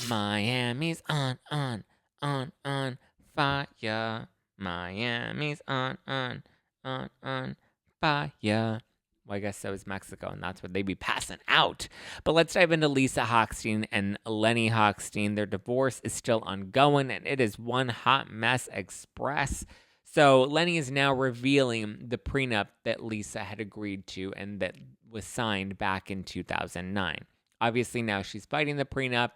Miami's on fire. Miami's on fire. Well, I guess so is Mexico, and that's what they'd be passing out. But let's dive into Lisa Hochstein and Lenny Hochstein. Their divorce is still ongoing, and it is one hot mess express. So Lenny is now revealing the prenup that Lisa had agreed to and that was signed back in 2009. Obviously, now she's fighting the prenup.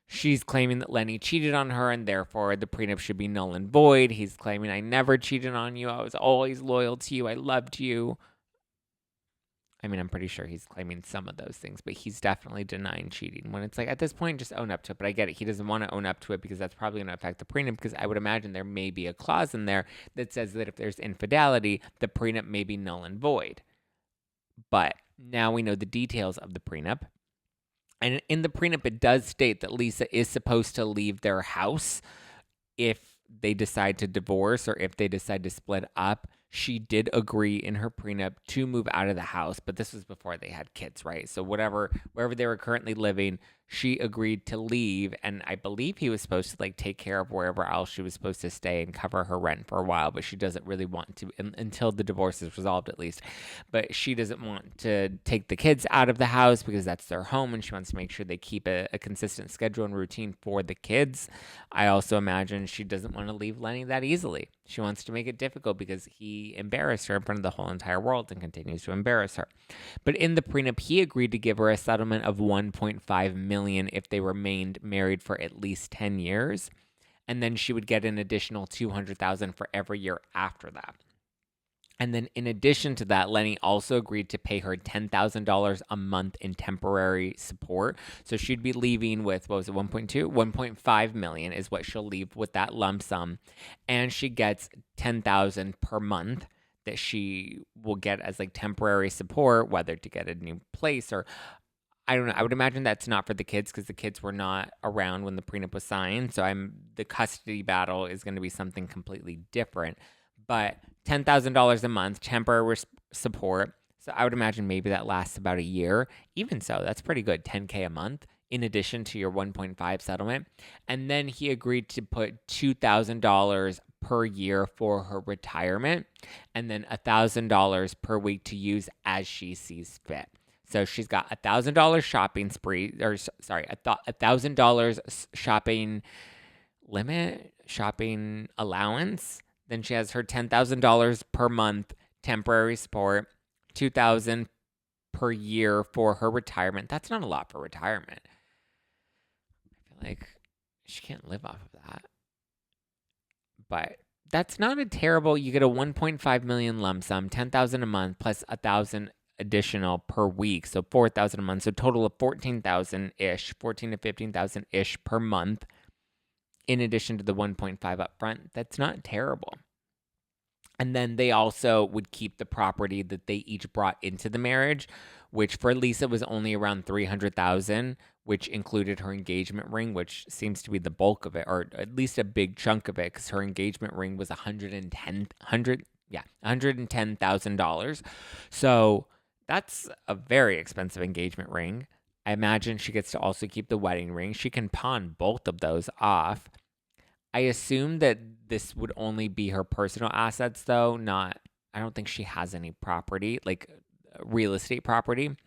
She's claiming that Lenny cheated on her and therefore the prenup should be null and void. He's claiming, I never cheated on you. I was always loyal to you. I loved you. I mean, I'm pretty sure he's claiming some of those things, but he's definitely denying cheating. When it's like, at this point, just own up to it. But I get it. He doesn't want to own up to it because that's probably going to affect the prenup, because I would imagine there may be a clause in there that says that if there's infidelity, the prenup may be null and void. But now we know the details of the prenup. And in the prenup, it does state that Lisa is supposed to leave their house if they decide to divorce or if they decide to split up. She did agree in her prenup to move out of the house, but this was before they had kids, right? So wherever they were currently living, she agreed to leave, and I believe he was supposed to like take care of wherever else she was supposed to stay and cover her rent for a while, but she doesn't really want to until the divorce is resolved, at least. But she doesn't want to take the kids out of the house because that's their home, and she wants to make sure they keep a consistent schedule and routine for the kids. I also imagine she doesn't want to leave Lenny that easily. She wants to make it difficult because he embarrassed her in front of the whole entire world and continues to embarrass her. But in the prenup, he agreed to give her a settlement of $1.5 million if they remained married for at least 10 years, and then she would get an additional $200,000 for every year after that. And then in addition to that, Lenny also agreed to pay her $10,000 a month in temporary support. So she'd be leaving with, what was it, 1.2? 1.5 million is what she'll leave with that lump sum. And she gets $10,000 per month that she will get as like temporary support, whether to get a new place or I don't know. I would imagine that's not for the kids because the kids were not around when the prenup was signed. So the custody battle is going to be something completely different. But $10,000 a month, temporary support. So I would imagine maybe that lasts about a year. Even so, that's pretty good. $10K a month in addition to your 1.5 settlement. And then he agreed to put $2,000 per year for her retirement and then $1,000 per week to use as she sees fit. So she's got $1,000 shopping spree, or sorry, $1,000 shopping allowance. Then she has her $10,000 per month temporary support, $2,000 per year for her retirement. That's not a lot for retirement. I feel like she can't live off of that. But that's not a terrible. You get a 1.5 million lump sum, 10,000 a month plus 1,000 additional per week, so 4,000 a month, so total of 14,000 ish, 14 to 15,000 ish per month. In addition to the 1.5 up front, that's not terrible. And then they also would keep the property that they each brought into the marriage, which for Lisa was only around 300,000, which included her engagement ring, which seems to be the bulk of it, or at least a big chunk of it, because her engagement ring was $110,000. So that's a very expensive engagement ring. I imagine she gets to also keep the wedding ring. She can pawn both of those off. I assume that this would only be her personal assets, though. I don't think she has any property, like real estate property.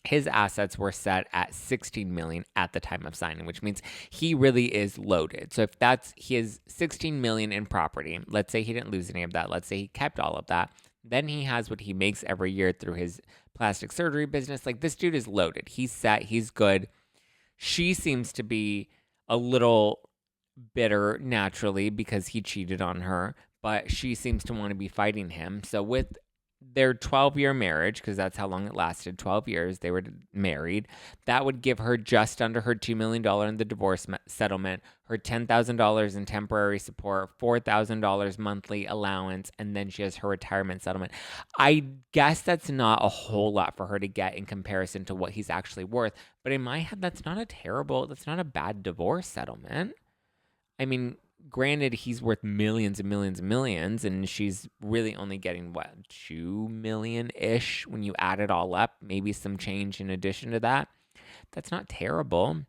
His assets were set at 16 million at the time of signing, which means he really is loaded. So if that's his 16 million in property, let's say he didn't lose any of that, let's say he kept all of that, then he has what he makes every year through his plastic surgery business. Like, this dude is loaded. He's set. He's good. She seems to be a little bitter naturally because he cheated on her, but she seems to want to be fighting him. So with their 12-year marriage, because that's how long it lasted, 12 years they were married, that would give her just under her $2 million in the divorce settlement, her $10,000 in temporary support, $4,000 monthly allowance, and then she has her retirement settlement. I guess that's not a whole lot for her to get in comparison to what he's actually worth, but in my head, that's not a bad divorce settlement. I mean, granted, he's worth millions and millions and millions, and she's really only getting, what, 2 million-ish when you add it all up, maybe some change in addition to that. That's not terrible.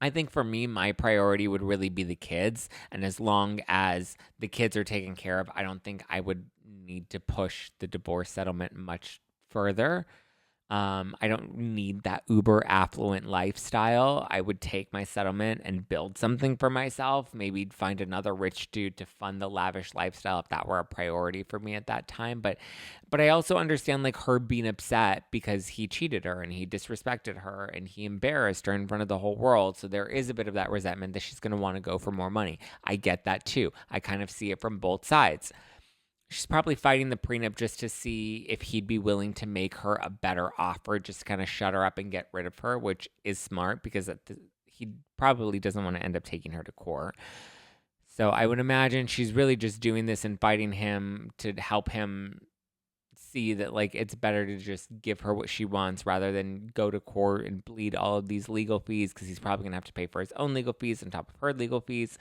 I think for me, my priority would really be the kids. And as long as the kids are taken care of, I don't think I would need to push the divorce settlement much further. I don't need that uber affluent lifestyle. I would take my settlement and build something for myself. Maybe find another rich dude to fund the lavish lifestyle if that were a priority for me at that time. But I also understand like her being upset because he cheated her and he disrespected her and he embarrassed her in front of the whole world. So there is a bit of that resentment that she's going to want to go for more money. I get that too. I kind of see it from both sides. She's probably fighting the prenup just to see if he'd be willing to make her a better offer, just kind of shut her up and get rid of her, which is smart because he probably doesn't want to end up taking her to court. So I would imagine she's really just doing this and fighting him to help him see that like it's better to just give her what she wants rather than go to court and bleed all of these legal fees because he's probably gonna have to pay for his own legal fees on top of her legal fees.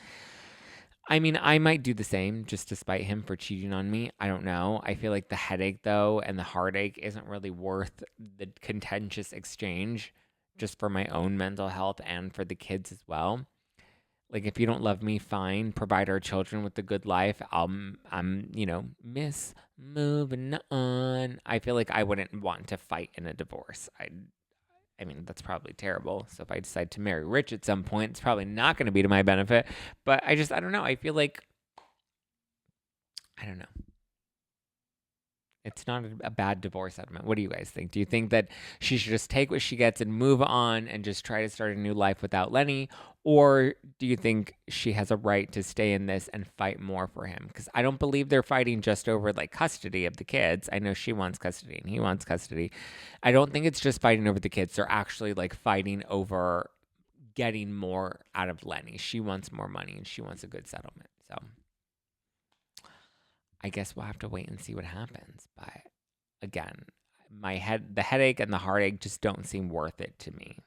I mean, I might do the same just to spite him for cheating on me. I don't know. I feel like the headache, though, and the heartache isn't really worth the contentious exchange just for my own mental health and for the kids as well. Like, if you don't love me, fine. Provide our children with a good life. Miss moving on. I feel like I wouldn't want to fight in a divorce. I mean, that's probably terrible. So if I decide to marry rich at some point, it's probably not going to be to my benefit. But I don't know. I feel like, I don't know. It's not a bad divorce settlement. What do you guys think? Do you think that she should just take what she gets and move on and just try to start a new life without Lenny? Or do you think she has a right to stay in this and fight more for him? Because I don't believe they're fighting just over like custody of the kids. I know she wants custody and he wants custody. I don't think it's just fighting over the kids. They're actually like fighting over getting more out of Lenny. She wants more money and she wants a good settlement. So I guess we'll have to wait and see what happens. But again, the headache and the heartache just don't seem worth it to me.